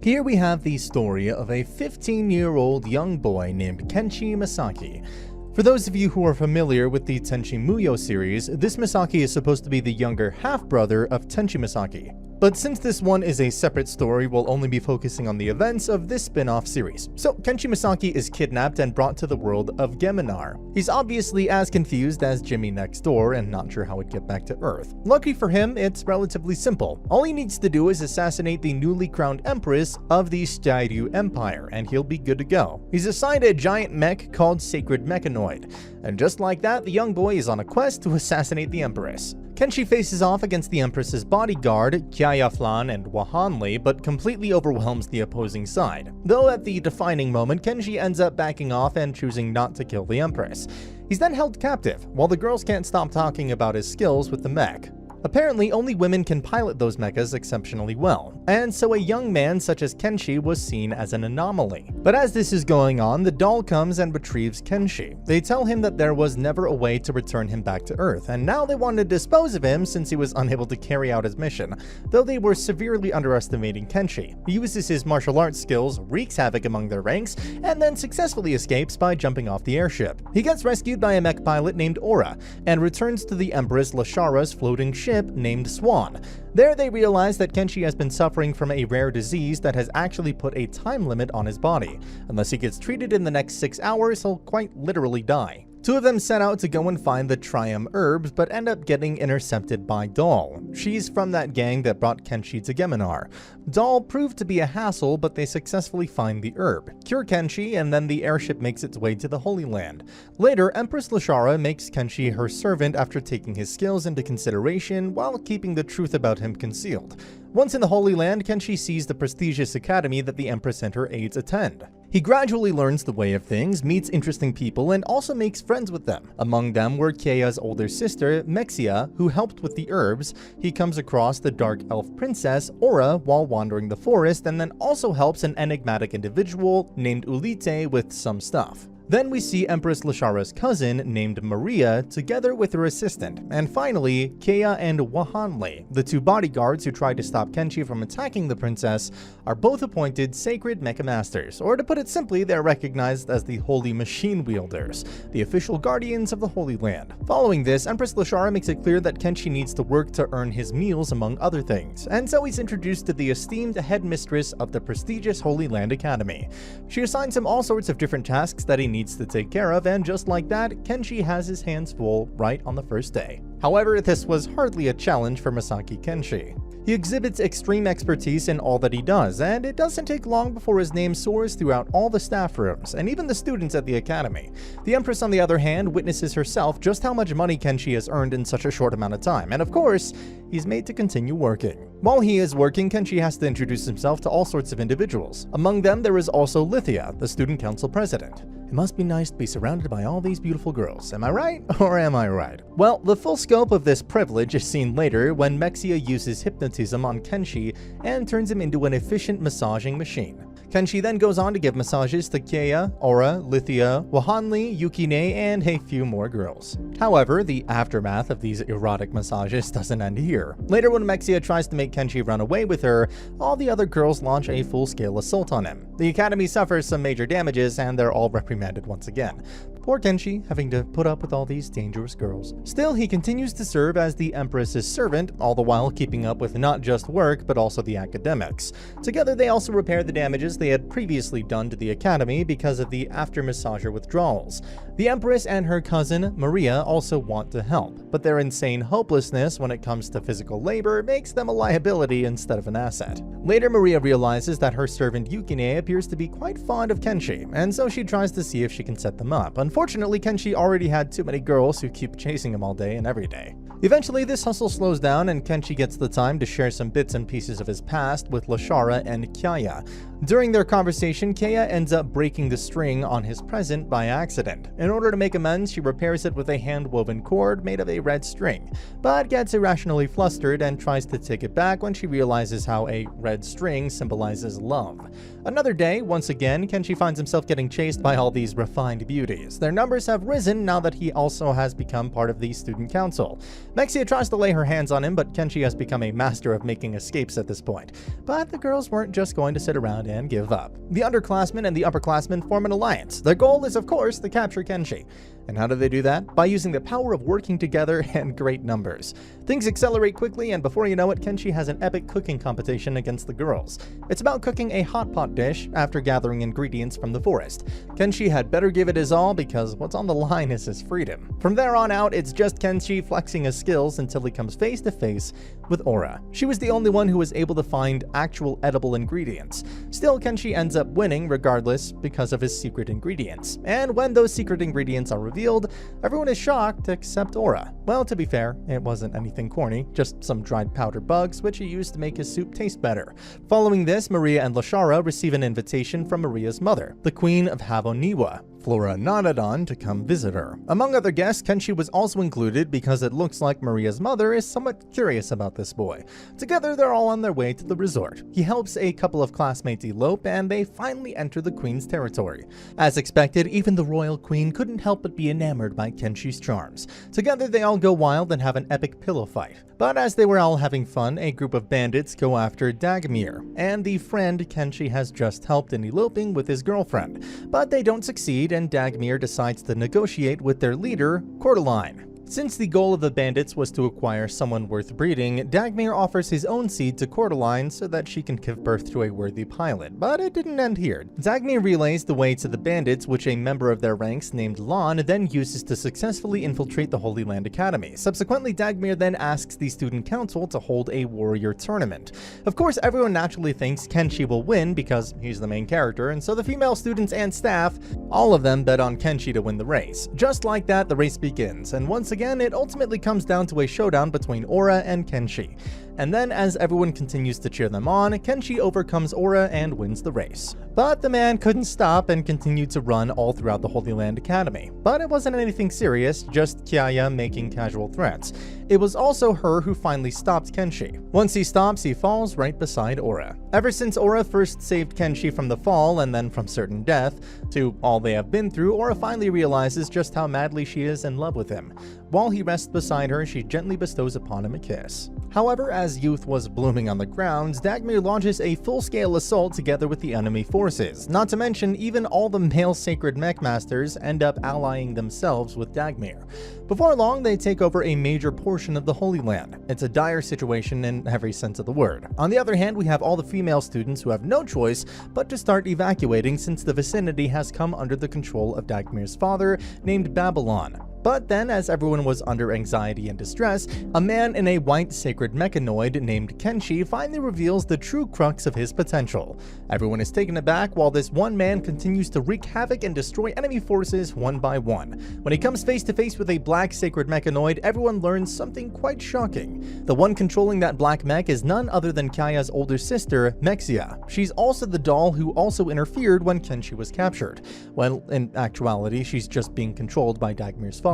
Here we have the story of a 15-year-old young boy named Kenshi Masaki. For those of you who are familiar with the Tenchi Muyo series, this Masaki is supposed to be the younger half-brother of Kenshi Masaki. But since this one is a separate story, we'll only be focusing on the events of this spin-off series. So, Kenshi Masaki is kidnapped and brought to the world of Geminar. He's obviously as confused as Jimmy next door and not sure how he'd get back to Earth. Lucky for him, it's relatively simple. All he needs to do is assassinate the newly crowned empress of the Styryu Empire, and he'll be good to go. He's assigned a giant mech called Sacred Mechanoid, and just like that, the young boy is on a quest to assassinate the empress. Kenshi faces off against the Empress's bodyguard, Kyayaflan and Wahanli, but completely overwhelms the opposing side. Though at the defining moment, Kenshi ends up backing off and choosing not to kill the Empress. He's then held captive, while the girls can't stop talking about his skills with the mech. Apparently, only women can pilot those mechas exceptionally well, and so a young man such as Kenshi was seen as an anomaly. But as this is going on, the doll comes and retrieves Kenshi. They tell him that there was never a way to return him back to Earth, and now they want to dispose of him since he was unable to carry out his mission, though they were severely underestimating Kenshi. He uses his martial arts skills, wreaks havoc among their ranks, and then successfully escapes by jumping off the airship. He gets rescued by a mech pilot named Aura, and returns to the Empress Lechera's floating ship named Swan. There they realize that Kenshi has been suffering from a rare disease that has actually put a time limit on his body. Unless he gets treated in the next 6 hours, he'll quite literally die. Two of them set out to go and find the Trium herbs, but end up getting intercepted by Doll. She's from that gang that brought Kenshi to Geminar. Doll proved to be a hassle, but they successfully find the herb, cure Kenshi, and then the airship makes its way to the Holy Land. Later, Empress Lechera makes Kenshi her servant after taking his skills into consideration while keeping the truth about him concealed. Once in the Holy Land, Kenshi sees the prestigious academy that the Empress and her aides attend. He gradually learns the way of things, meets interesting people, and also makes friends with them. Among them were Keia's older sister, Mexia, who helped with the herbs. He comes across the dark elf princess, Aura, while wandering the forest, and then also helps an enigmatic individual named Ulite with some stuff. Then we see Empress Lechera's cousin, named Maria, together with her assistant, and finally, Keia and Wahanli, the two bodyguards who tried to stop Kenshi from attacking the princess, are both appointed Sacred Mecha Masters, or to put it simply, they're recognized as the Holy Machine Wielders, the official guardians of the Holy Land. Following this, Empress Lechera makes it clear that Kenshi needs to work to earn his meals among other things, and so he's introduced to the esteemed headmistress of the prestigious Holy Land Academy. She assigns him all sorts of different tasks that he needs to take care of, and just like that, Kenshi has his hands full right on the first day. However, this was hardly a challenge for Masaki Kenshi. He exhibits extreme expertise in all that he does, and it doesn't take long before his name soars throughout all the staff rooms, and even the students at the academy. The Empress, on the other hand, witnesses herself just how much money Kenshi has earned in such a short amount of time, and of course, he's made to continue working. While he is working, Kenshi has to introduce himself to all sorts of individuals. Among them, there is also Lithia, the student council president. It must be nice to be surrounded by all these beautiful girls. Am I right? Or am I right? Well, the full scope of this privilege is seen later when Mexia uses hypnotism on Kenshi and turns him into an efficient massaging machine. Kenshi then goes on to give massages to Keia, Aura, Lithia, Wahanli, Yukine, and a few more girls. However, the aftermath of these erotic massages doesn't end here. Later, when Mexia tries to make Kenshi run away with her, all the other girls launch a full-scale assault on him. The academy suffers some major damages, and they're all reprimanded once again. Poor Kenshi, having to put up with all these dangerous girls. Still, he continues to serve as the Empress's servant, all the while keeping up with not just work, but also the academics. Together, they also repair the damages they had previously done to the academy because of the after-massager withdrawals. The Empress and her cousin, Maria, also want to help, but their insane hopelessness when it comes to physical labor makes them a liability instead of an asset. Later, Maria realizes that her servant Yukine appears to be quite fond of Kenshi, and so she tries to see if she can set them up. Unfortunately, Kenshi already had too many girls who keep chasing him all day and every day. Eventually, this hustle slows down and Kenshi gets the time to share some bits and pieces of his past with Lechera and Kaya. During their conversation, Keiya ends up breaking the string on his present by accident. In order to make amends, she repairs it with a hand-woven cord made of a red string, but gets irrationally flustered and tries to take it back when she realizes how a red string symbolizes love. Another day, once again, Kenshi finds himself getting chased by all these refined beauties. Their numbers have risen now that he also has become part of the student council. Mexia tries to lay her hands on him, but Kenshi has become a master of making escapes at this point. But the girls weren't just going to sit around and give up. The underclassmen and the upperclassmen form an alliance. Their goal is, of course, to capture Kenshi. And how do they do that? By using the power of working together and great numbers. Things accelerate quickly, and before you know it, Kenshi has an epic cooking competition against the girls. It's about cooking a hot pot dish after gathering ingredients from the forest. Kenshi had better give it his all because what's on the line is his freedom. From there on out, it's just Kenshi flexing his skills until he comes face to face with Aura. She was the only one who was able to find actual edible ingredients. Still, Kenshi ends up winning regardless because of his secret ingredients. And when those secret ingredients are revealed, everyone is shocked except Aura. Well, to be fair, it wasn't anything corny, just some dried powder bugs which he used to make his soup taste better. Following this, Maria and Lashara receive an invitation from Maria's mother, the Queen of Havoniwa, Flora Nanadon, to come visit her. Among other guests, Kenshi was also included because it looks like Maria's mother is somewhat curious about this boy. Together, they're all on their way to the resort. He helps a couple of classmates elope, and they finally enter the Queen's territory. As expected, even the royal queen couldn't help but be enamored by Kenshi's charms. Together, they all go wild and have an epic pillow fight. But as they were all having fun, a group of bandits go after Dagmir, and the friend Kenshi has just helped in eloping with his girlfriend. But they don't succeed, and Dagmir decides to negotiate with their leader, Cordeline. Since the goal of the bandits was to acquire someone worth breeding, Dagmir offers his own seed to Cordeline so that she can give birth to a worthy pilot, but it didn't end here. Dagmir relays the way to the bandits, which a member of their ranks named Lan then uses to successfully infiltrate the Holy Land Academy. Subsequently, Dagmir then asks the student council to hold a warrior tournament. Of course, everyone naturally thinks Kenshi will win because he's the main character, and so the female students and staff, all of them bet on Kenshi to win the race. Just like that, the race begins, and once again, it ultimately comes down to a showdown between Aura and Kenshi. And then, as everyone continues to cheer them on, Kenshi overcomes Aura and wins the race. But the man couldn't stop and continued to run all throughout the Holy Land Academy. But it wasn't anything serious, just Keiya making casual threats. It was also her who finally stopped Kenshi. Once he stops, he falls right beside Aura. Ever since Aura first saved Kenshi from the fall and then from certain death, to all they have been through, Aura finally realizes just how madly she is in love with him. While he rests beside her, she gently bestows upon him a kiss. However, as youth was blooming on the grounds, Dagmir launches a full-scale assault together with the enemy forces. Not to mention, even all the male sacred mech masters end up allying themselves with Dagmir. Before long, they take over a major portion of the Holy Land. It's a dire situation in every sense of the word. On the other hand, we have all the female students who have no choice but to start evacuating since the vicinity has come under the control of Dagmir's father, named Babylon. But then, as everyone was under anxiety and distress, a man in a white sacred mechanoid named Kenshi finally reveals the true crux of his potential. Everyone is taken aback while this one man continues to wreak havoc and destroy enemy forces one by one. When he comes face to face with a black sacred mechanoid, everyone learns something quite shocking. The one controlling that black mech is none other than Keiya's older sister, Mexia. She's also the doll who also interfered when Kenshi was captured. Well, in actuality, she's just being controlled by Dagmir's father.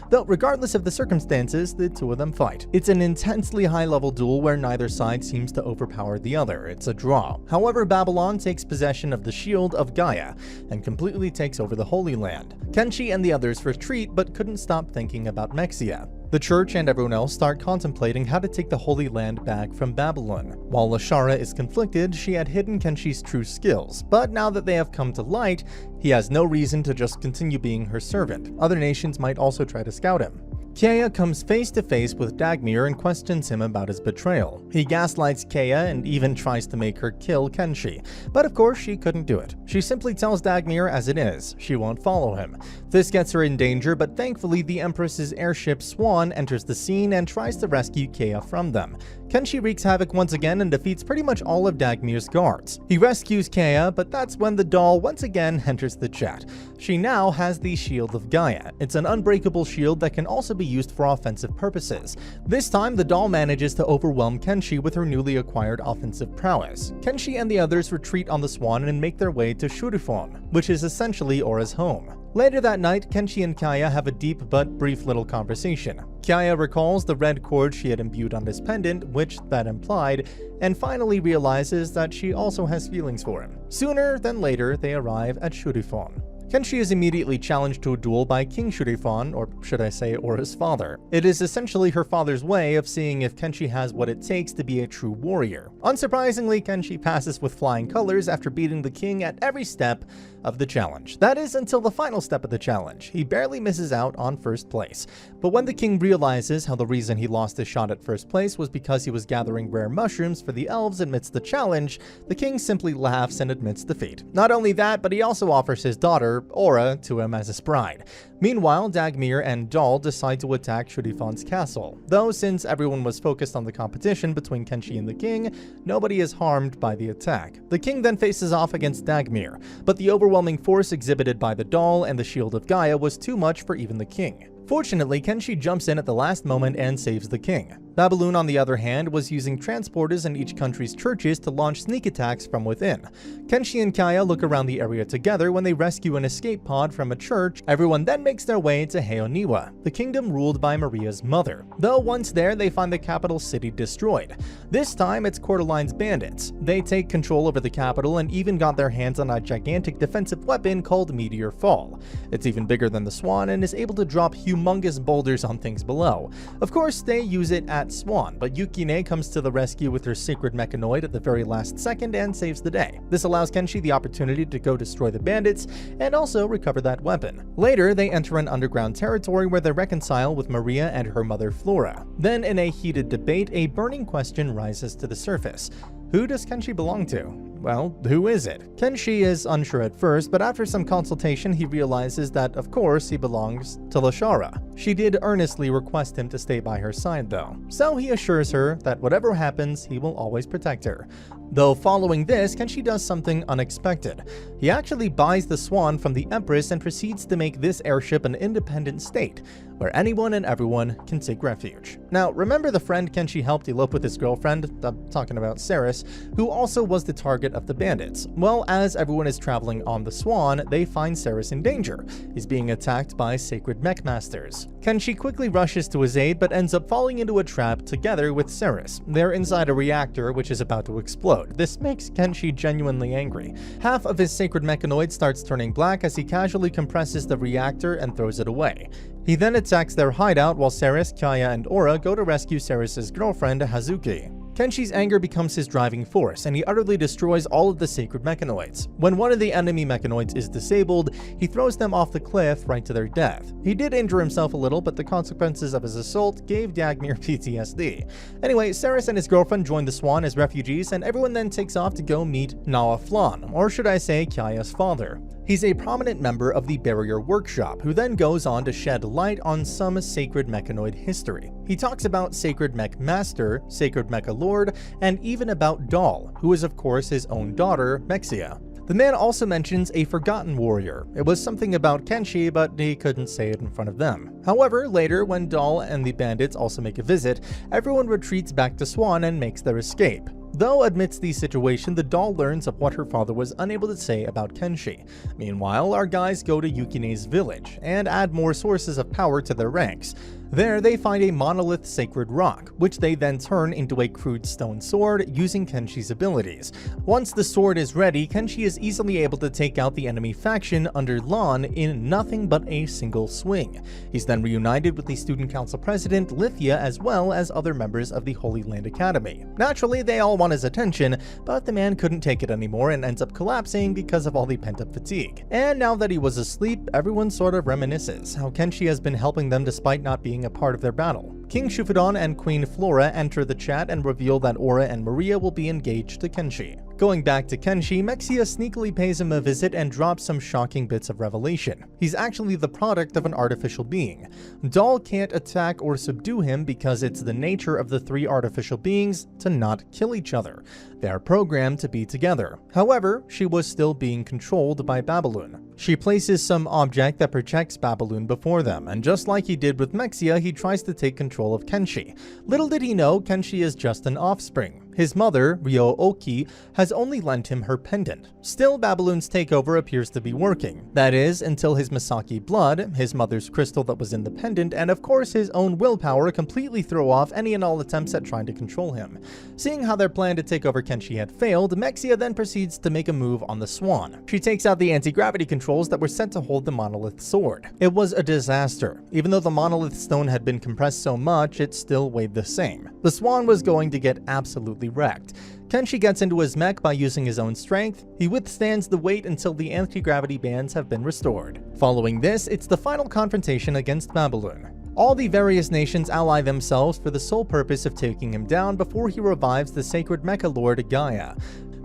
Though regardless of the circumstances, the two of them fight. It's an intensely high-level duel where neither side seems to overpower the other. It's a draw. However, Babylon takes possession of the shield of Gaia and completely takes over the Holy Land. Kenshi and the others retreat but couldn't stop thinking about Mexia. The church and everyone else start contemplating how to take the Holy Land back from Babylon. While Lashara is conflicted, she had hidden Kenshi's true skills, but now that they have come to light, he has no reason to just continue being her servant. Other nations might also try to scout him. Keiya comes face to face with Dagmir and questions him about his betrayal. He gaslights Keiya and even tries to make her kill Kenshi, but of course she couldn't do it. She simply tells Dagmir as it is, she won't follow him. This gets her in danger, but thankfully the Empress's airship Swan enters the scene and tries to rescue Keiya from them. Kenshi wreaks havoc once again and defeats pretty much all of Dagmir's guards. He rescues Kaya, but that's when the doll once again enters the chat. She now has the Shield of Gaia. It's an unbreakable shield that can also be used for offensive purposes. This time, the doll manages to overwhelm Kenshi with her newly acquired offensive prowess. Kenshi and the others retreat on the swan and make their way to Shurifon, which is essentially Aura's home. Later that night, Kenshi and Kaya have a deep but brief little conversation. Kaya recalls the red cord she had imbued on his pendant, which that implied, and finally realizes that she also has feelings for him. Sooner than later, they arrive at Shurifon. Kenshi is immediately challenged to a duel by King Shurifon, or should I say Aura's father. It is essentially her father's way of seeing if Kenshi has what it takes to be a true warrior. Unsurprisingly, Kenshi passes with flying colors after beating the king at every step of the challenge. That is, until the final step of the challenge. He barely misses out on first place. But when the king realizes how the reason he lost his shot at first place was because he was gathering rare mushrooms for the elves amidst the challenge, the king simply laughs and admits defeat. Not only that, but he also offers his daughter, Aura, to him as his bride. Meanwhile, Dagmir and Doll decide to attack Shurifon's castle. Though since everyone was focused on the competition between Kenshi and the king, nobody is harmed by the attack. The king then faces off against Dagmir, but the overwhelming force exhibited by the doll and the Shield of Gaia was too much for even the king. Fortunately, Kenshi jumps in at the last moment and saves the king. Babalune, on the other hand, was using transporters in each country's churches to launch sneak attacks from within. Kenshi and Kaya look around the area together when they rescue an escape pod from a church. Everyone then makes their way to Heoniwa, the kingdom ruled by Maria's mother. Though once there, they find the capital city destroyed. This time, it's Coeur d'Alene's bandits. They take control over the capital and even got their hands on a gigantic defensive weapon called Meteor Fall. It's even bigger than the Swan and is able to drop humongous boulders on things below. Of course, they use it at Swan, but Yukine comes to the rescue with her sacred mechanoid at the very last second and saves the day. This allows Kenshi the opportunity to go destroy the bandits and also recover that weapon. Later, they enter an underground territory where they reconcile with Maria and her mother Flora. Then, in a heated debate, a burning question rises to the surface. Who does Kenshi belong to? Well, who is it? Kenshi is unsure at first, but after some consultation, he realizes that, of course, he belongs to Lashara. She did earnestly request him to stay by her side, though. So he assures her that whatever happens, he will always protect her. Though following this, Kenshi does something unexpected. He actually buys the Swan from the Empress and proceeds to make this airship an independent state, where anyone and everyone can take refuge. Now, remember the friend Kenshi helped elope with his girlfriend? I'm talking about Ceres, who also was the target of the bandits. Well, as everyone is traveling on the Swan, they find Ceres in danger. He's being attacked by sacred mech masters. Kenshi quickly rushes to his aid, but ends up falling into a trap together with Ceres. They're inside a reactor which is about to explode. This makes Kenshi genuinely angry. Half of his sacred mechanoid starts turning black as he casually compresses the reactor and throws it away. He then attacks their hideout while Ceres, Kaya, and Aura go to rescue Ceres' girlfriend, Hazuki. Kenshi's anger becomes his driving force, and he utterly destroys all of the sacred mechanoids. When one of the enemy mechanoids is disabled, he throws them off the cliff right to their death. He did injure himself a little, but the consequences of his assault gave Dagmir PTSD. Anyway, Ceres and his girlfriend join the Swan as refugees, and everyone then takes off to go meet Nawa Flan, or should I say Kaya's father. He's a prominent member of the Barrier Workshop, who then goes on to shed light on some sacred mechanoid history. He talks about Sacred Mech Master, Sacred Mecha Lord, and even about Doll, who is of course his own daughter, Mexia. The man also mentions a forgotten warrior. It was something about Kenshi, but he couldn't say it in front of them. However, later, when Doll and the bandits also make a visit, everyone retreats back to Swan and makes their escape. Though amidst the situation, the doll learns of what her father was unable to say about Kenshi. Meanwhile, our guys go to Yukine's village and add more sources of power to their ranks. There, they find a monolith sacred rock, which they then turn into a crude stone sword using Kenshi's abilities. Once the sword is ready, Kenshi is easily able to take out the enemy faction under Lan in nothing but a single swing. He's then reunited with the student council president, Lithia, as well as other members of the Holy Land Academy. Naturally, they all want his attention, but the man couldn't take it anymore and ends up collapsing because of all the pent-up fatigue. And now that he was asleep, everyone sort of reminisces how Kenshi has been helping them despite not being a part of their battle. King Shufudon and Queen Flora enter the chat and reveal that Aura and Maria will be engaged to Kenshi. Going back to Kenshi, Mexia sneakily pays him a visit and drops some shocking bits of revelation. He's actually the product of an artificial being. Doll can't attack or subdue him because it's the nature of the three artificial beings to not kill each other. They are programmed to be together. However, she was still being controlled by Babaloon. She places some object that projects Babaloon before them, and just like he did with Mexia, he tries to take control of Kenshi. Little did he know, Kenshi is just an offspring. His mother, Ryo Oki, has only lent him her pendant. Still, Babaloon's takeover appears to be working. That is, until his Masaki blood, his mother's crystal that was in the pendant, and of course his own willpower completely throw off any and all attempts at trying to control him. Seeing how their plan to take over Kenshi had failed, Mexia then proceeds to make a move on the Swan. She takes out the anti-gravity controls that were set to hold the monolith sword. It was a disaster. Even though the monolith stone had been compressed so much, it still weighed the same. The Swan was going to get absolutely wrecked. Kenshi gets into his mech by using his own strength. He withstands the weight until the anti-gravity bands have been restored. Following this, it's the final confrontation against Babaloon. All the various nations ally themselves for the sole purpose of taking him down before he revives the sacred Mecha Lord Gaia.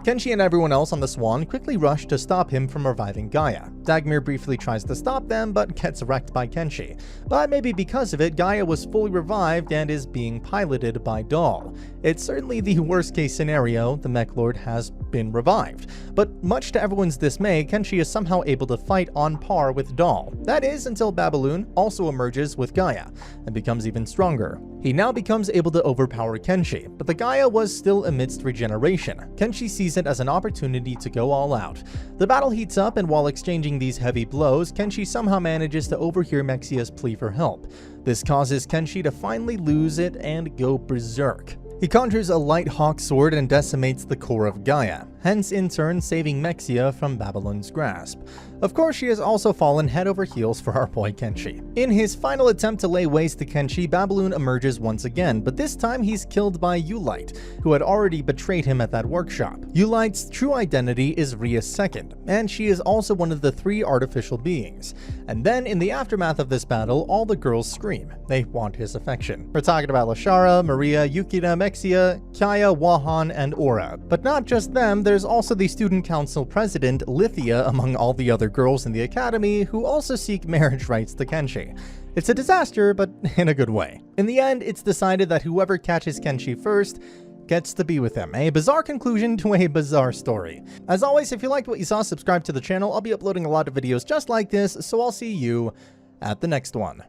Kenshi and everyone else on the Swan quickly rush to stop him from reviving Gaia. Dagmir briefly tries to stop them, but gets wrecked by Kenshi. But maybe because of it, Gaia was fully revived and is being piloted by Doll. It's certainly the worst case scenario, the Mech Lord has been revived. But much to everyone's dismay, Kenshi is somehow able to fight on par with Doll. That is, until Babaloon also emerges with Gaia, and becomes even stronger. He now becomes able to overpower Kenshi, but the Gaia was still amidst regeneration. Kenshi sees it as an opportunity to go all out. The battle heats up, and while exchanging these heavy blows, Kenshi somehow manages to overhear Mexia's plea for help. This causes Kenshi to finally lose it and go berserk. He conjures a light hawk sword and decimates the core of Gaia, hence in turn saving Mexia from Babaloon's grasp. Of course, she has also fallen head over heels for our boy Kenshi. In his final attempt to lay waste to Kenshi, Babaloon emerges once again, but this time he's killed by Ulite, who had already betrayed him at that workshop. Ulite's true identity is Ria's second, and she is also one of the three artificial beings. And then, in the aftermath of this battle, all the girls scream. They want his affection. We're talking about Lashara, Maria, Yukina, Mexia, Kaya, Wahan, and Aura. But not just them, there's also the student council president, Lithia, among all the other girls in the academy, who also seek marriage rights to Kenshi. It's a disaster, but in a good way. In the end, it's decided that whoever catches Kenshi first gets to be with him. A bizarre conclusion to a bizarre story. As always, if you liked what you saw, subscribe to the channel. I'll be uploading a lot of videos just like this, so I'll see you at the next one.